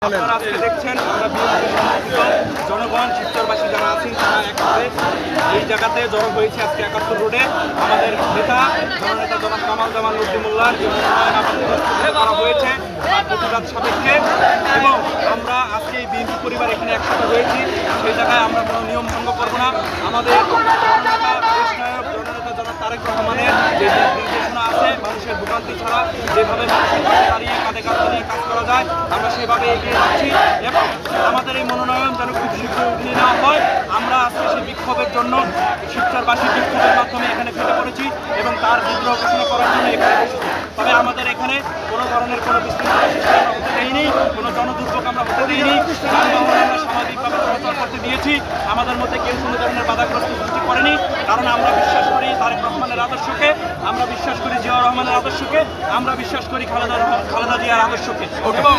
আপনারা আজকে দেখছেন আমরা জনগণ শিবচরবাসী যারা আছেন তারা একসাথে এই জায়গাতে জড়ো হয়েছে আজকে ৭১ রোডে। আমাদের নেতা জননেতা জনাব কামাল জামান নজরুল্লাহর করা হয়েছে তার প্রতিবাদ সাপেক্ষে, এবং আমরা আজকে এই বিএনপি পরিবার এখানে একসাথে হয়েছি। সেই জায়গায় আমরা কোনো নিয়ম ভঙ্গ করবো না। আমাদের জননেতা দেশ নায়ক জননেতা জনাব তারেক রহমানের যে নির্দেশনা আছে মানুষের ভোগান্তি ছাড়া যেভাবে মানুষের পাশে দাঁড়িয়ে কাঁধে কাঁধ নিয়ে কাজ করা যায় আমরা সেভাবে এগিয়ে যাচ্ছি, এবং আমাদের এই মনোনয়ন যেন খুব শীঘ্র উঠিয়ে নেওয়া হয়। আমরা আজকে সেই বিক্ষোভের জন্য শিবচরবাসী বিক্ষোভের মাধ্যমে এখানে ফেটে পড়েছি এবং তার বিদ্রোহ ঘোষণা করার জন্য এখানে বসেছি। তবে আমাদের এখানে কোনো ধরনের কোনো বিশৃঙ্খলা সৃষ্টি আমরা হতে দেইনি, কোনো জনদুর্ভোগ আমরা হতে দিইনি, যানবাহন আমরা স্বাভাবিকভাবে চলাচল করতে দিয়েছি। আমাদের মধ্যে কেউ কোনো ধরনের বাধাগ্রস্ত সৃষ্টি করেনি, কারণ আমরা বিশ্বাস করি তারেক রহমানের আদর্শকে, আমরা বিশ্বাস করি জিয়াউর রহমানের আদর্শকে, আমরা বিশ্বাস করি খালেদা জিয়ার আদর্শকে। এবং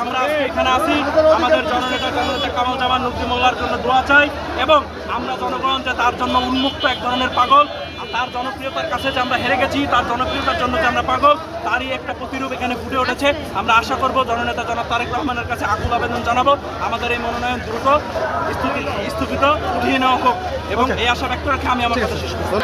আমরা এখানে আছি আমাদের জননেতা কামাল জামান নজরুল্লাহর জন্য দোয়া চাই, এবং আমরা জনগণ যে তার জন্য উন্মুক্ত এক ধরনের পাগল, তার জনপ্রিয়তার কাছে যে আমরা হেরে গেছি, তার জনপ্রিয়তার জন্য যে আমরা পাগল, তারই একটা প্রতিরূপ এখানে ফুটে উঠেছে। আমরা আশা করব জননেতা জনাব তারেক রহমানের কাছে আকুল আবেদন জানাবো আমাদের এই মনোনয়ন দ্রুত স্থগিত উঠিয়ে নেওয়া হোক, এবং এই আশা ব্যক্ত রেখে আমি আমার কথা শেষ করব।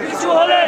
কিছু হলে